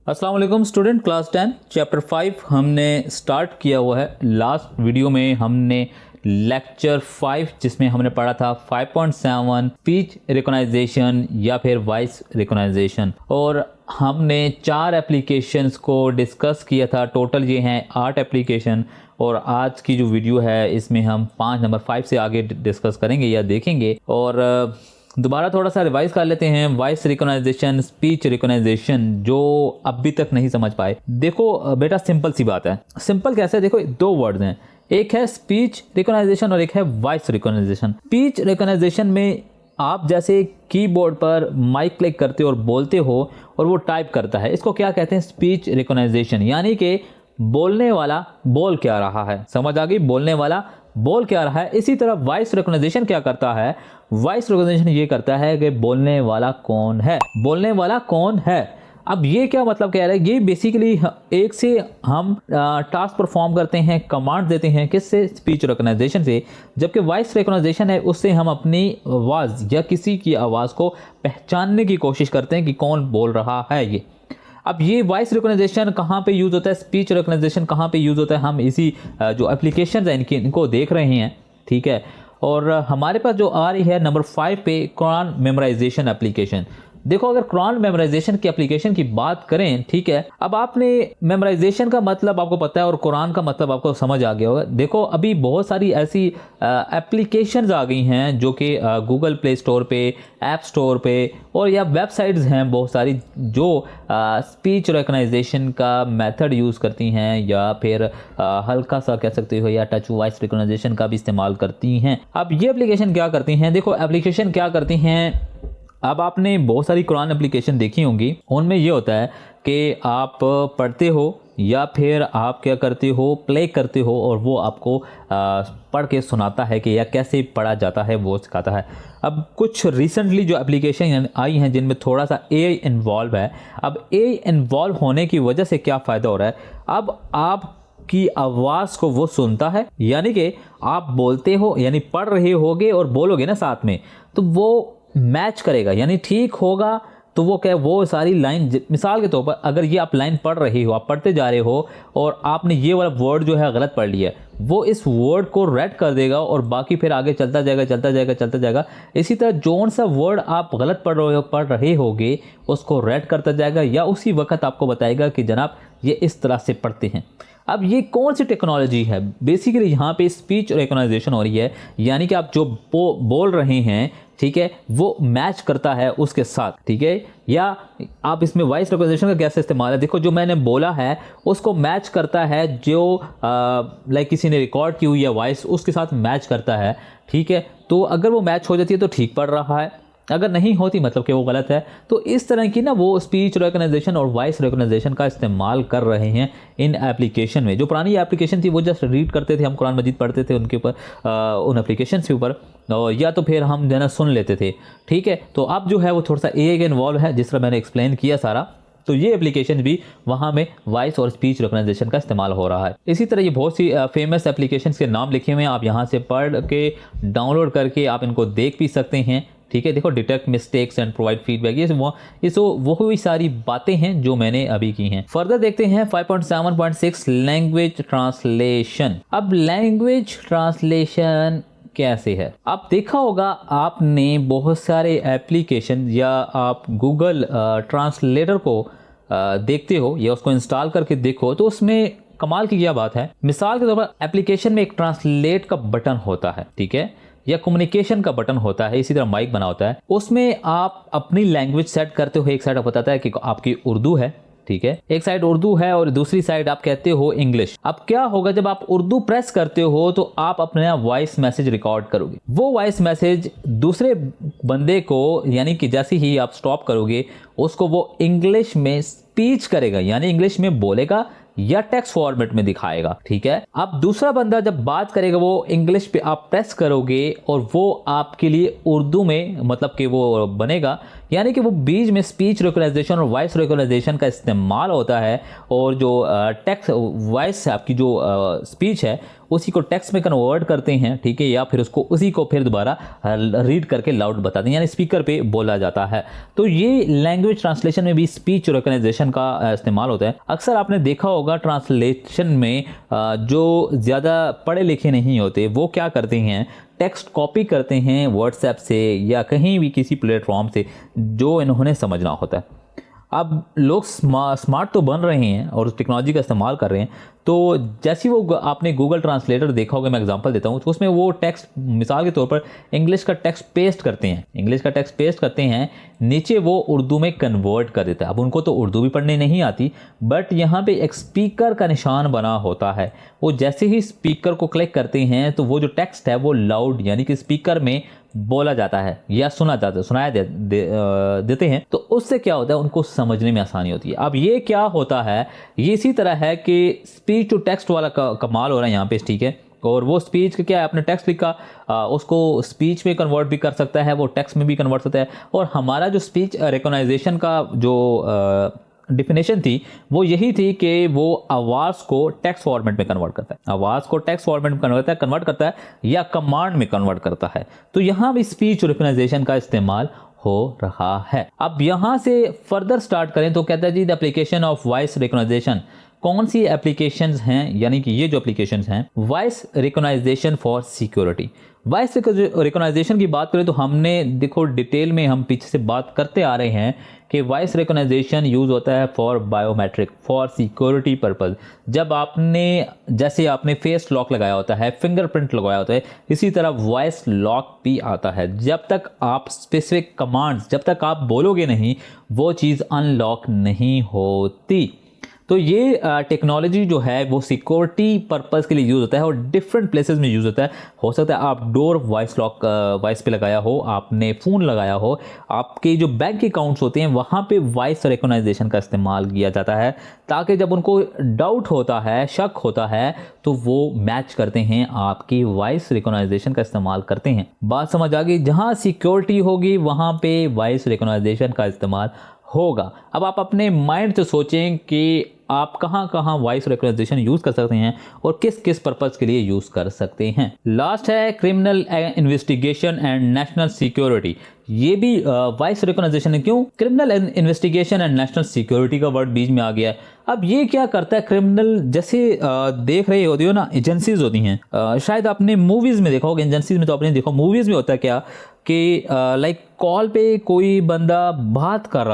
अस्सलाम वालेकुम student, class 10 chapter 5 हमने स्टार्ट किया हुआ है। लास्ट वीडियो में हमने लेक्चर 5 जिसमें हमने पढ़ा था 5.7 स्पीच रिकॉग्नाइजेशन या फिर वॉइस रिकॉग्नाइजेशन, और हमने 4 एप्लीकेशंस को डिस्कस किया था। टोटल ये हैं 8 एप्लीकेशन, और आज की जो वीडियो है इसमें हम नंबर 5 से आगे डिस्कस करेंगे या देखेंगे। और दोबारा थोड़ा सा रिवाइज कर लेते हैं। वॉइस रिकॉग्नाइजेशन, स्पीच रिकॉग्नाइजेशन, जो अभी तक नहीं समझ पाए, देखो बेटा सिंपल सी बात है। सिंपल कैसे है, देखो 2 वर्ड्स हैं, एक है स्पीच रिकॉग्नाइजेशन और एक है वॉइस रिकॉग्नाइजेशन। स्पीच रिकॉग्नाइजेशन में आप जैसे कीबोर्ड पर माइक क्लिक करते हो और बोलते हो और वो टाइप करता है, इसको क्या कहते हैं, स्पीच रिकॉग्नाइजेशन। यानी कि बोलने वाला बोल क्या रहा है, समझ आ गई, बोलने वाला बोल क्या रहा है। इसी तरह वॉइस रिकॉग्नाइजेशन क्या करता है, वॉइस रिकॉग्निशन ये करता है कि बोलने वाला कौन है, बोलने वाला कौन है। अब ये क्या मतलब कह रहा है, ये बेसिकली एक से हम टास्क परफॉर्म करते हैं, कमांड देते हैं, किससे, स्पीच रिकॉग्नाइजेशन से। जबकि वॉइस रिकॉग्नाइजेशन है, उससे हम अपनी आवाज़ या किसी की आवाज़ को पहचानने की कोशिश करते हैं कि कौन बोल रहा है ये। अब ये वॉइस रिकॉग्नाइजेशन कहाँ पे यूज़ होता है, स्पीच रिकॉग्नाइजेशन कहाँ पे यूज़ होता है, हम इसी जो एप्लीकेशन है इनको देख रहे हैं, ठीक है। और हमारे पास जो आ रही है नंबर 5 पे, कुरान मेमोराइजेशन एप्लीकेशन। देखो अगर कुरान मेमोराइजेशन की एप्लीकेशन की बात करें, ठीक है, अब आपने मेमोराइजेशन का मतलब आपको पता है और कुरान का मतलब आपको समझ आ गया होगा। देखो अभी बहुत सारी ऐसी एप्लीकेशंस आ गई हैं जो कि गूगल प्ले स्टोर पे, ऐप स्टोर पे, और या वेबसाइट्स हैं बहुत सारी जो स्पीच रिकॉग्नाइजेशन का मेथड यूज़ करती हैं, या फिर हल्का सा कह सकते हो या टच वॉइस रिकॉग्नाइजेशन का भी इस्तेमाल करती हैं। अब ये एप्लीकेशन क्या करती हैं, देखो एप्लीकेशन क्या करती हैं। अब आपने बहुत सारी कुरान एप्लीकेशन देखी होंगी, उनमें ये होता है कि आप पढ़ते हो या फिर आप क्या करते हो, प्ले करते हो, और वो आपको पढ़ के सुनाता है कि या कैसे पढ़ा जाता है वो सिखाता है। अब कुछ रिसेंटली जो एप्लीकेशन आई हैं जिनमें थोड़ा सा एआई इन्वॉल्व है। अब एआई इन्वॉल्व होने की वजह से क्या फ़ायदा हो रहा है, अब आप की आवाज़ को वो सुनता है, यानी कि आप बोलते हो, यानी पढ़ रहे होगे और बोलोगे ना साथ में, तो वो मैच करेगा, यानी ठीक होगा। तो वो क्या, वो सारी लाइन, मिसाल के तौर पर अगर ये आप लाइन पढ़ रहे हो, आप पढ़ते जा रहे हो और आपने ये वाला वर्ड जो है गलत पढ़ लिया, वो इस वर्ड को रेड कर देगा और बाकी फिर आगे चलता जाएगा चलता जाएगा चलता जाएगा। इसी तरह जौन सा वर्ड आप गलत पढ़ रहे होगे उसको रेड करता जाएगा, या उसी वक्त आपको बताएगा कि जनाब ये इस तरह से पढ़ते हैं। अब ये कौन सी टेक्नोलॉजी है, बेसिकली यहाँ पे स्पीच रिकॉग्नाइजेशन हो रही है, यानी कि आप जो बोल रहे हैं, ठीक है, वो मैच करता है उसके साथ, ठीक है। या आप इसमें वॉइस रिकॉग्निशन का कैसे इस्तेमाल है, देखो जो मैंने बोला है उसको मैच करता है, जो लाइक किसी ने रिकॉर्ड की हुई है वॉइस उसके साथ मैच करता है, ठीक है। तो अगर वो मैच हो जाती है तो ठीक पढ़ रहा है, अगर नहीं होती मतलब कि वो गलत है। तो इस तरह की ना वो स्पीच रिकॉग्नाइजेशन और वॉइस रिकॉग्नाइजेशन का इस्तेमाल कर रहे हैं इन एप्लीकेशन में। जो पुरानी एप्लीकेशन थी वो जस्ट रीड करते थे, हम कुरान मजीद पढ़ते थे उनके ऊपर, उन एप्लीकेशन के ऊपर, या तो फिर हम जो है ना सुन लेते थे, ठीक है। तो अब जो है वो थोड़ा सा एआई का इन्वॉल्व है, जिस तरह मैंने एक्सप्लेन किया सारा। तो ये एप्लीकेशन भी वहाँ में वॉइस और स्पीच रिकॉग्नाइजेशन का इस्तेमाल हो रहा है। इसी तरह ये बहुत सी फेमस एप्लीकेशंस के नाम लिखे हुए हैं, आप यहाँ से पढ़ के डाउनलोड करके आप इनको देख भी सकते हैं, ठीक है। देखो detect mistakes and provide feedback, ये वो ही सारी बातें हैं जो मैंने अभी की हैं। फर्दर देखते हैं 5.7.6 लैंग्वेज ट्रांसलेशन। अब लैंग्वेज ट्रांसलेशन कैसे है, आप देखा होगा आपने बहुत सारे एप्लीकेशन, या आप गूगल ट्रांसलेटर को देखते हो या उसको इंस्टॉल करके देखो, तो उसमें कमाल की क्या बात है। मिसाल के तौर पर एप्लीकेशन में एक ट्रांसलेट का बटन होता है, ठीक है, या कम्युनिकेशन का बटन होता है, इसी तरह माइक बना होता है, उसमें आप अपनी लैंग्वेज सेट करते हो। एक साइड आपको बताता है कि आपकी उर्दू है, ठीक है, एक साइड उर्दू है और दूसरी साइड आप कहते हो इंग्लिश। अब क्या होगा, जब आप उर्दू प्रेस करते हो तो आप अपना वॉइस मैसेज रिकॉर्ड करोगे, वो वॉइस मैसेज दूसरे बंदे को, यानी कि जैसे ही आप स्टॉप करोगे उसको वो इंग्लिश में स्पीच करेगा, यानी इंग्लिश में बोलेगा या टेक्स्ट फॉर्मेट में दिखाएगा, ठीक है। अब दूसरा बंदा जब बात करेगा वो इंग्लिश पे आप प्रेस करोगे और वो आपके लिए उर्दू में मतलब कि वो बनेगा, यानी कि वो बीच में स्पीच रिकॉग्नाइजेशन और वॉइस रिकॉग्नाइजेशन का इस्तेमाल होता है। और जो टेक्स्ट वॉइस आपकी जो स्पीच है उसी को टेक्स्ट में कन्वर्ट करते हैं, ठीक है, या फिर उसको उसी को फिर दोबारा रीड करके लाउड बताते हैं, यानी स्पीकर पे बोला जाता है। तो ये लैंग्वेज ट्रांसलेशन में भी स्पीच रिकॉग्नाइजेशन का इस्तेमाल होता है। अक्सर आपने देखा होगा ट्रांसलेशन में जो ज़्यादा पढ़े लिखे नहीं होते वो क्या करते हैं, टेक्स्ट कॉपी करते हैं व्हाट्सएप से या कहीं भी किसी प्लेटफॉर्म से जो इन्होंने समझना होता है। अब लोग स्मार्ट तो बन रहे हैं और उस टेक्नोलॉजी का इस्तेमाल कर रहे हैं, तो जैसे वो आपने गूगल ट्रांसलेटर देखा होगा, मैं एग्जांपल देता हूँ, तो उसमें वो टेक्स्ट मिसाल के तौर पर इंग्लिश का टेक्स्ट पेस्ट करते हैं, नीचे वो उर्दू में कन्वर्ट कर देता है। अब उनको तो उर्दू भी पढ़ने नहीं आती, बट यहाँ पे एक स्पीकर का निशान बना होता है। वो जैसे ही स्पीकर को क्लिक करते हैं तो वो जो टेक्स्ट है वो लाउड यानी कि स्पीकर में बोला जाता है या सुनाया देते हैं। तो उससे क्या होता है, उनको समझने में आसानी होती है। अब ये क्या होता है, ये इसी तरह है कि स्पीच टू टेक्स्ट वाला कमाल हो रहा है यहाँ पे, ठीक है। और वो स्पीच क्या है, आपने टेक्स्ट लिखा, उसको स्पीच में कन्वर्ट भी कर सकता है, वो टेक्स्ट में भी कन्वर्ट होता है। और हमारा जो स्पीच रिकॉग्नाइजेशन का जो डिफिनेशन थी वो यही थी कि वो आवाज़ को टेक्स्ट फॉर्मेट में कन्वर्ट करता है, या कमांड में कन्वर्ट करता है। तो यहाँ भी स्पीच रिकॉग्नाइजेशन का इस्तेमाल हो रहा है। अब यहाँ से फर्दर स्टार्ट करें तो कहता है जी the application of voice recognisation. कौन सी एप्लीकेशंस हैं, यानी कि ये जो एप्लीकेशंस हैं, voice recognisation for security. Voice recognisation की बात करें तो हमने देखो डिटेल में हम पीछे से बात करते आ रहे हैं कि वॉइस रिकॉग्नाइजेशन यूज़ होता है for biometric, for security purpose. जब जैसे आपने फेस लॉक लगाया होता है, फिंगरप्रिंट लगाया होता है, इसी तरह वॉइस लॉक भी आता है। जब तक आप स्पेसिफिक कमांड्स जब तक आप बोलोगे नहीं, वो चीज़ अनलॉक नहीं होती। तो ये टेक्नोलॉजी जो है वो सिक्योरिटी पर्पस के लिए यूज़ होता है और डिफरेंट प्लेसेस में यूज़ होता है। हो सकता है आप डोर वॉइस लॉक वॉइस पे लगाया हो, आपने फ़ोन लगाया हो, आपके जो बैंक अकाउंट्स होते हैं वहाँ पे वॉइस रिकॉग्नाइजेशन का इस्तेमाल किया जाता है, ताकि जब उनको डाउट होता है, शक होता है, तो वो मैच करते हैं, आपकी वॉइस रिकॉग्नाइजेशन का इस्तेमाल करते हैं। बात समझ आ गई? जहाँ सिक्योरिटी होगी वहाँ पे वॉइस रिकॉग्नाइजेशन का इस्तेमाल होगा। अब आप अपने माइंड से सोचें कि आप कहाँ कहाँ वॉइस रिकॉग्नाइजेशन यूज़ कर सकते हैं और किस किस पर्पज़ के लिए यूज़ कर सकते हैं। लास्ट है criminal investigation and national security. ये भी वॉइस रिकॉग्नाइजेशन है। क्यों? Criminal investigation and national security का वर्ड बीच में आ गया है। अब ये क्या करता है, क्रिमिनल जैसे देख रहे होती हो ना, एजेंसीज होती हैं, शायद आपने मूवीज़ में देखा होगा, एजेंसीज में तो आपने देखा, मूवीज़ में होता है क्या कि लाइक कॉल पे कोई बंदा बात कर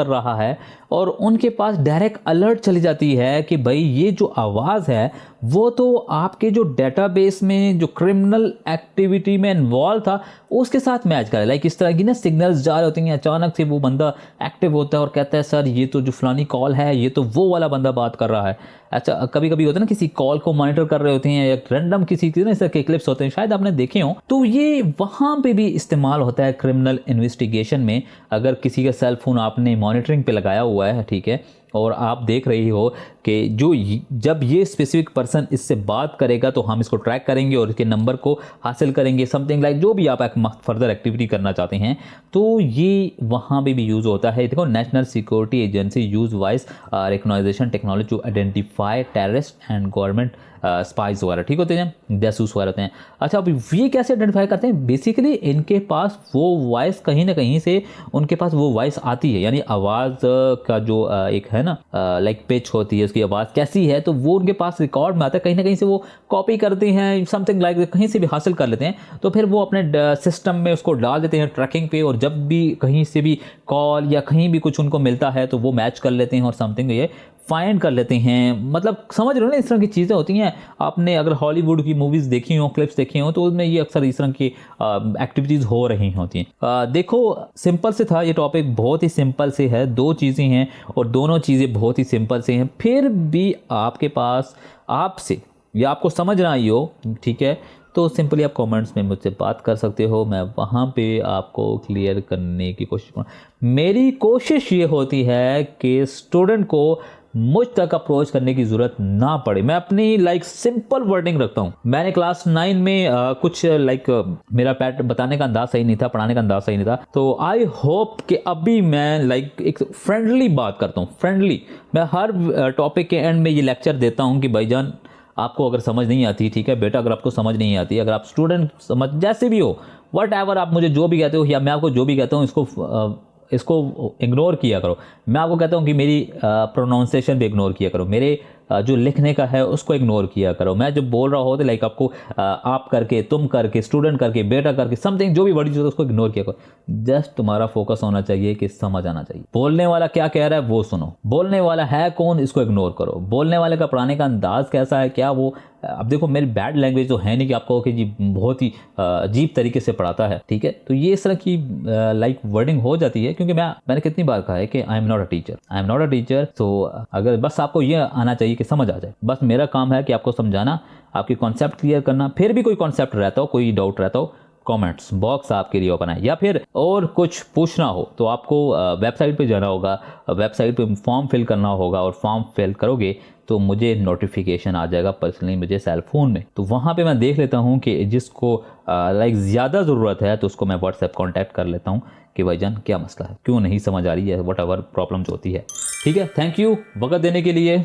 रहा है और उनके पास डायरेक्ट अलर्ट चली जाती है कि भाई ये जो आवाज़ है वो तो आपके जो डेटाबेस में जो क्रिमिनल एक्टिविटी में इन्वॉल्व था उसके साथ मैच करे। लाइक इस तरह की ना सिग्नल्स जा रहे होते हैं, अचानक से वो बंदा एक्टिव होता है और कहता है सर ये तो जो फलानी कॉल है ये तो वो वाला बंदा बात कर रहा है। अच्छा, कभी कभी होता है ना किसी कॉल को मॉनिटर कर रहे होते हैं या रैंडम किसी ना इस तरह के क्लिप्स होते हैं, शायद आपने देखे हो। तो ये वहाँ पे भी इस्तेमाल होता है क्रिमिनल इन्वेस्टिगेशन में। अगर किसी का सेल फोन आपने मॉनिटरिंग पे लगाया हुआ है, ठीक है, और आप देख रही हो कि जब ये स्पेसिफिक पर्सन इससे बात करेगा तो हम इसको ट्रैक करेंगे और इसके नंबर को हासिल करेंगे, समथिंग लाइक जो भी आप फर्दर एक्टिविटी करना चाहते हैं, तो ये वहाँ पे भी यूज़ होता है। देखो, national security agency use voice recognisation technology to identify terrorist and government spies वगैरह, ठीक होते हैं, जासूस वगैरह होते हैं। अच्छा, अब ये कैसे आइडेंटिफाई करते हैं? बेसिकली इनके पास वो वॉइस कहीं ना कहीं से उनके पास वो वॉइस आती है, यानी आवाज़ का जो एक है ना लाइक पिच होती है, उसकी आवाज़ कैसी है, तो वो उनके पास रिकॉर्ड में आता है। कहीं ना कहीं से वो कॉपी करते हैं, समथिंग लाइक कहीं से भी हासिल कर लेते हैं, तो फिर वो अपने सिस्टम में उसको डाल देते हैं ट्रैकिंग पे, और जब भी कहीं से भी कॉल या कहीं भी कुछ उनको मिलता है तो वो मैच कर लेते हैं और समथिंग ये फाइंड कर लेते हैं। मतलब समझ रहे हो ना, इस तरह की चीज़ें होती हैं। आपने अगर हॉलीवुड की मूवीज़ देखी हो, क्लिप्स देखी हो, तो उसमें ये अक्सर इस तरह की एक्टिविटीज़ हो रही होती हैं। देखो, सिंपल से था ये टॉपिक, बहुत ही सिंपल से है, दो चीज़ें हैं और दोनों चीज़ें बहुत ही सिंपल से हैं। फिर भी आपके पास आपसे या आपको समझ ना आई हो, ठीक है, तो सिंपली आप कमेंट्स में मुझसे बात कर सकते हो, मैं वहाँ पे आपको क्लियर करने की कोशिश करूँ। मेरी कोशिश ये होती है कि स्टूडेंट को मुझ तक अप्रोच करने की ज़रूरत ना पड़े। मैं अपनी लाइक सिंपल वर्डिंग रखता हूँ। मैंने क्लास 9 में कुछ लाइक मेरा पैट बताने का अंदाज सही नहीं था, पढ़ाने का अंदाज सही नहीं था, तो आई होप कि अभी मैं लाइक एक फ्रेंडली बात करता हूँ। फ्रेंडली, मैं हर टॉपिक के एंड में ये लेक्चर देता हूँ कि भाईजान आपको अगर समझ नहीं आती, ठीक है बेटा, अगर आपको समझ नहीं आती, अगर आप स्टूडेंट समझ जैसे भी हो, वट एवर आप मुझे जो भी कहते हो या मैं आपको जो भी कहता हूँ इसको इग्नोर किया करो। मैं आपको कहता हूँ कि मेरी प्रोनाउंसिएशन भी इग्नोर किया करो, मेरे जो लिखने का है उसको इग्नोर किया करो। मैं जब बोल रहा हो तो लाइक आपको आप करके, तुम करके, स्टूडेंट करके, बेटा करके, समथिंग जो भी वर्ड यूज उसको इग्नोर किया करो। जस्ट तुम्हारा फोकस होना चाहिए कि समझ आना चाहिए। बोलने वाला क्या कह रहा है वो सुनो, बोलने वाला है कौन इसको इग्नोर करो, बोलने वाले का पढ़ाने का अंदाज कैसा है, क्या वो, अब देखो मेरी बैड लैंग्वेज तो है नहीं कि आपको कि जी बहुत ही अजीब तरीके से पढ़ाता है, ठीक है। तो ये इस तरह की लाइक वर्डिंग हो जाती है, क्योंकि मैंने कितनी बार कहा है कि I am not a teacher, I am not a teacher. तो अगर बस आपको ये आना चाहिए कि समझ आ जाए, बस मेरा काम है कि आपको समझाना, आपकी कॉन्सेप्ट क्लियर करना। फिर भी कोई कॉन्सेप्ट रहता हो, कोई डाउट रहता हो, कमेंट्स बॉक्स आपके लिए ओपन है, या फिर और कुछ पूछना हो तो आपको वेबसाइट पे जाना होगा, वेबसाइट पे फॉर्म फिल करना होगा, और फॉर्म फिल करोगे तो मुझे नोटिफिकेशन आ जाएगा पर्सनली मुझे सेल फोन में। तो वहाँ पे मैं देख लेता हूँ कि जिसको लाइक ज़्यादा ज़रूरत है तो उसको मैं व्हाट्सएप कॉन्टैक्ट कर लेता हूँ कि भाईजान क्या मसला है, क्यों नहीं समझ आ रही है, वट एवर प्रॉब्लम जो होती है, ठीक है। थैंक यू वक्त देने के लिए।